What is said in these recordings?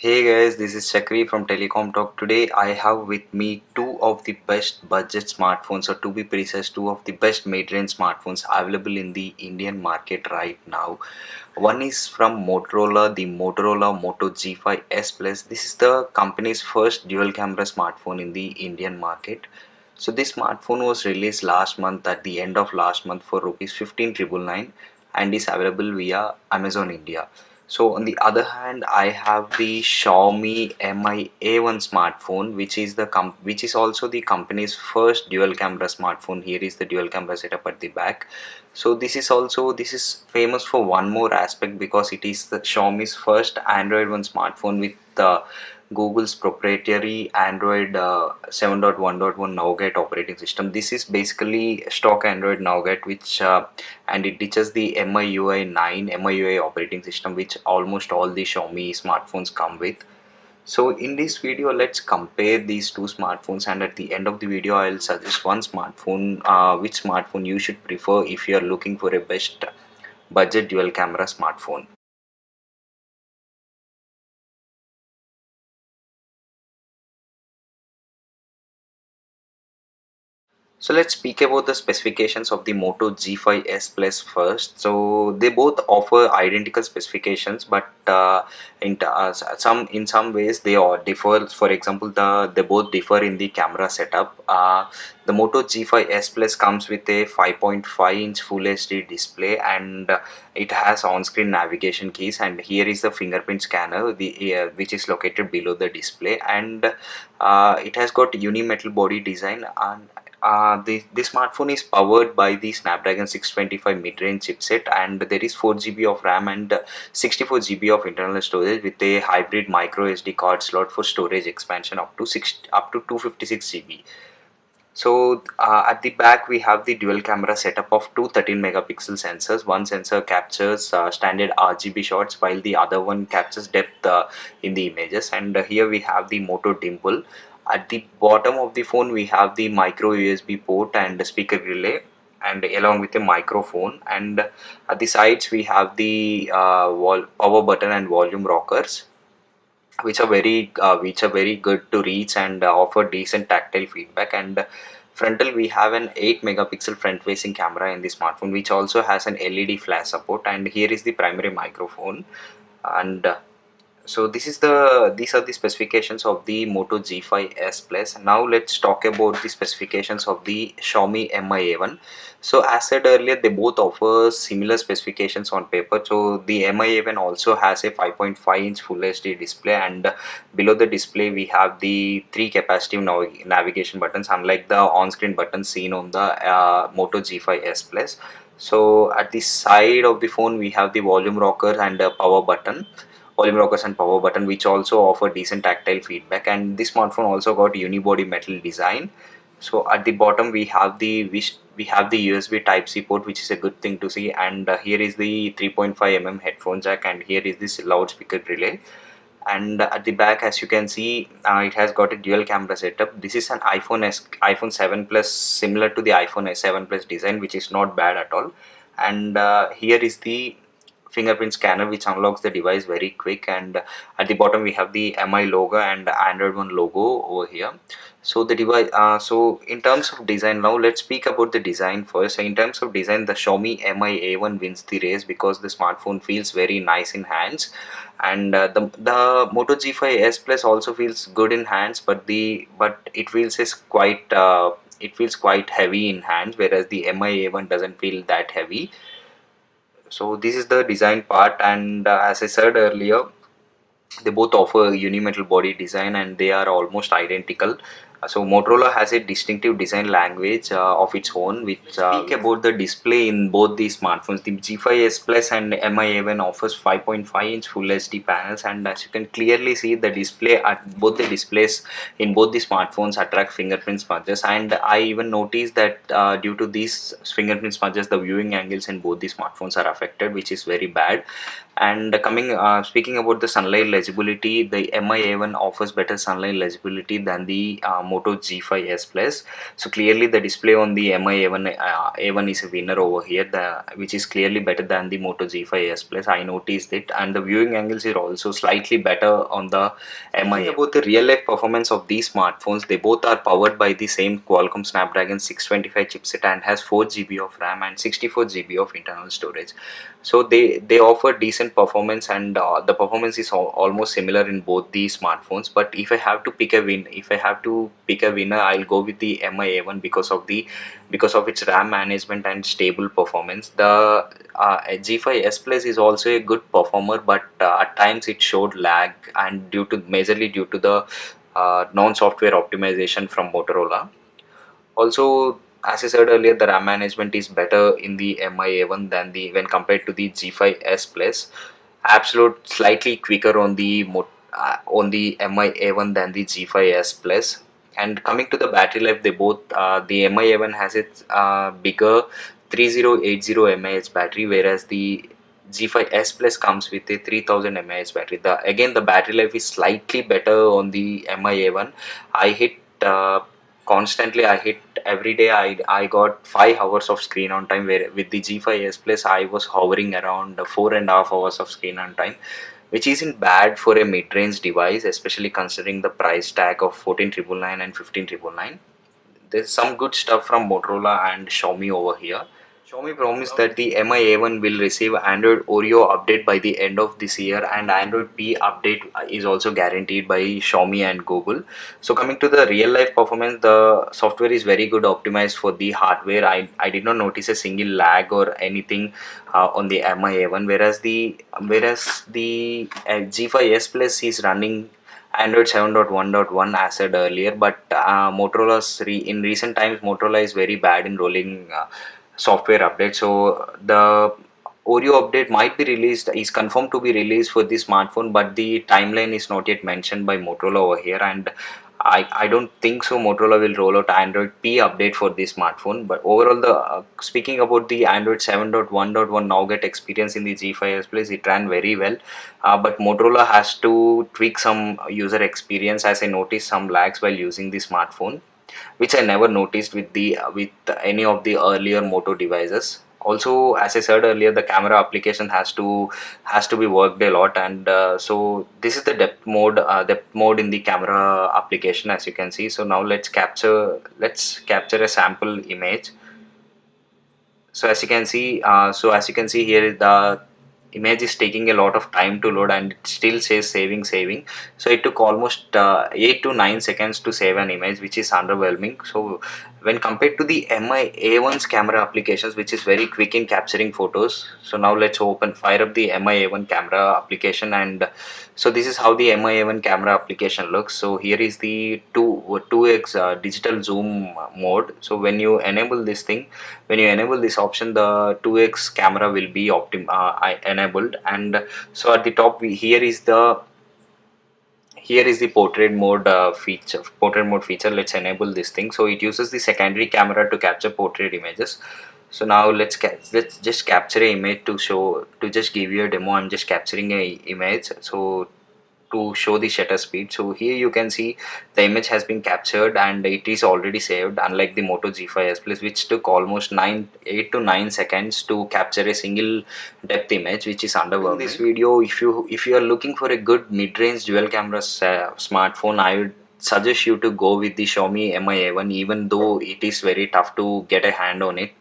Hey guys, this is Chakri from Telecom Talk. Today I have with me two of the best budget smartphones, or to be precise, two of the best mid-range smartphones available in the Indian market right now. One is from Motorola, the Motorola Moto G5S Plus. This is the company's first dual camera smartphone in the Indian market. So this smartphone was released last month at the end of last month for rupees 15,999 and is available via Amazon India. So on the other hand, I have the Xiaomi Mi A1 smartphone, which is also the company's first dual camera smartphone. Here is the dual camera setup at the back. So this is famous for one more aspect because it is the Xiaomi's first Android one smartphone with Google's proprietary Android 7.1.1 Nougat operating system. This is basically stock Android Nougat, which and it teaches the MIUI 9 MIUI operating system, which almost all the Xiaomi smartphones come with. So in this video, let's compare these two smartphones, and at the end of the video, I'll suggest one smartphone, which smartphone you should prefer if you are looking for a best budget dual camera smartphone. So let's speak about the specifications of the Moto G5S Plus first. So they both offer identical specifications, but in some ways they all differ. For example, they both differ in the camera setup. The Moto G5S Plus comes with a 5.5-inch Full HD display, and it has on-screen navigation keys. And here is the fingerprint scanner, which is located below the display, and it has got uni-metal body design. And the smartphone is powered by the Snapdragon 625 mid-range chipset, and there is 4 GB of RAM and 64 GB of internal storage with a hybrid micro SD card slot for storage expansion up to 256 GB. So at the back we have the dual camera setup of two 13 megapixel sensors. One sensor captures standard RGB shots while the other one captures depth in the images. And here we have the Moto Dimple. At the bottom of the phone we have the micro USB port and the speaker relay, and along with a microphone. And at the sides we have the power button and volume rockers, which are very good to reach and offer decent tactile feedback. And frontal, we have an 8 megapixel front facing camera in the smartphone, which also has an LED flash support. And here is the primary microphone. And so these are the specifications of the Moto G5S Plus. Now let's talk about the specifications of the Xiaomi Mi A1. So as said earlier, they both offer similar specifications on paper. So the Mi A1 also has a 5.5-inch Full HD display, and below the display we have the three capacitive navigation buttons, unlike the on-screen buttons seen on the Moto G5S Plus. So at the side of the phone we have the volume rocker and volume rockers and power button, which also offer decent tactile feedback. And this smartphone also got unibody metal design. So at the bottom we have the USB Type C port, which is a good thing to see. And here is the 3.5 headphone jack, and here is this loudspeaker relay. And at the back, as you can see, it has got a dual camera setup. This is an iPhone 7 Plus, similar to the iPhone 7 Plus design, which is not bad at all. And here is the fingerprint scanner, which unlocks the device very quick. And at the bottom we have the Mi logo and Android One logo over here. So the device so in terms of design, now let's speak about the design first. So in terms of design, the Xiaomi Mi A1 wins the race because the smartphone feels very nice in hands. And the Moto G5S Plus also feels good in hands, but it feels quite heavy in hands, whereas the Mi A1 doesn't feel that heavy. So this is the design part. And as I said earlier, they both offer unimetal body design, and they are almost identical. So Motorola has a distinctive design language of its own, which speak about the display in both these smartphones. The G5S Plus and Mi A1 offers 5.5-inch Full HD panels, and as you can clearly see, the display at both the displays in both the smartphones attract fingerprint smudges. And I even noticed that due to these fingerprint smudges, the viewing angles in both the smartphones are affected, which is very bad. And speaking about the sunlight legibility, the Mi A1 offers better sunlight legibility than the Moto G5S Plus. So clearly, the display on the Mi A1 is a winner over here, which is clearly better than the Moto G5S Plus. I noticed it, and the viewing angles are also slightly better on the Mi. Speaking about the real life performance of these smartphones, they both are powered by the same Qualcomm Snapdragon 625 chipset and has 4 GB of RAM and 64 GB of internal storage. So they offer decent performance, and the performance is almost similar in both the smartphones. But if I have to pick a winner, I'll go with the Mi A1 because of its RAM management and stable performance. The G5S Plus is also a good performer, but at times it showed lag, and majorly due to the non-software optimization from Motorola. Also, as I said earlier, the RAM management is better in the Mi A1 than the when compared to the G5S Plus. Absolute slightly quicker on the Mi A1 than the G5S Plus. And coming to the battery life, the Mi A1 has its bigger 3080 mAh battery, whereas the G5S Plus comes with a 3000 mAh battery. The battery life is slightly better on the Mi A1. I hit constantly I hit every day. I got 5 hours of screen on time, where with the G5S Plus I was hovering around 4.5 hours of screen on time, which isn't bad for a mid-range device, especially considering the price tag of 14,999 and 15,999. There's some good stuff from Motorola and Xiaomi over here. Xiaomi promised that the Mi A1 will receive Android Oreo update by the end of this year, and Android P update is also guaranteed by Xiaomi and Google. So coming to the real life performance, the software is very good optimized for the hardware. I did not notice a single lag or anything on the Mi A1, whereas the G5S Plus is running Android 7.1.1 as said earlier, but in recent times Motorola is very bad in rolling software updates. So the Oreo update might be released, is confirmed to be released for the smartphone, but the timeline is not yet mentioned by Motorola over here, and I don't think so Motorola will roll out Android P update for this smartphone. But overall, speaking about the Android 7.1.1 Nougat experience in the G5S Plus, it ran very well, but Motorola has to tweak some user experience, as I noticed some lags while using the smartphone, which I never noticed with any of the earlier Moto devices. Also, as I said earlier, the camera application has to be worked a lot, and so this is the depth mode in the camera application, as you can see. So now let's capture a sample image. So as you can see here, the image is taking a lot of time to load, and it still says saving. So it took almost 8 to 9 seconds to save an image, which is underwhelming. So when compared to the Mi A1's camera applications, which is very quick in capturing photos. So now let's fire up the Mi A1 camera application, and so this is how the Mi A1 camera application looks. So here is the 2x digital zoom mode. So when you enable this option, the 2x camera will be enabled, and so at the top here is the portrait mode feature. Let's enable this thing. So it uses the secondary camera to capture portrait images. So now let's just capture an image to just give you a demo. I'm just capturing a image so to show the shutter speed. So here you can see the image has been captured and it is already saved, unlike the Moto G5S Plus, which took almost 8 to 9 seconds to capture a single depth image, which is underwhelming. In this video, if you are looking for a good mid-range dual camera smartphone, I would suggest you to go with the Xiaomi Mi A1, even though it is very tough to get a hand on it.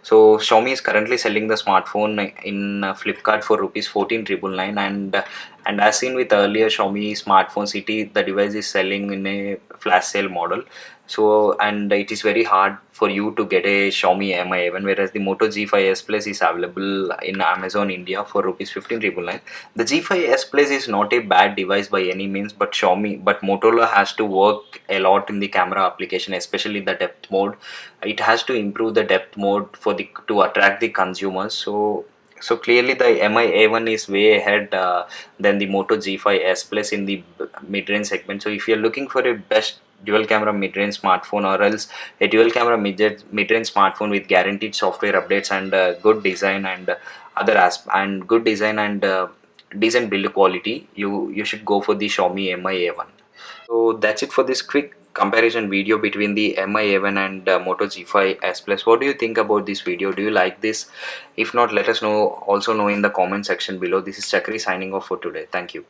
So Xiaomi is currently selling the smartphone in Flipkart for rupees 14,999, and as seen with earlier Xiaomi smartphones, the device is selling in a flash sale model. So, and it is very hard for you to get a Xiaomi Mi A1, whereas the Moto G5S Plus is available in Amazon India for rupees 15,999. The G5S Plus is not a bad device by any means, but Motorola has to work a lot in the camera application, especially the depth mode. It has to improve the depth mode to attract the consumers. So clearly the Mi A1 is way ahead than the Moto G5S Plus in the mid-range segment. So if you're looking for a best dual camera mid-range smartphone, or else a dual camera mid-range smartphone with guaranteed software updates and good design and decent build quality, you should go for the Xiaomi Mi A1. So that's it for this quick comparison video between the Mi A1 and Moto G5S Plus. What do you think about this video? Do you like this? If not, let us know. Also know in the comment section below. This is Chakri signing off for today. Thank you.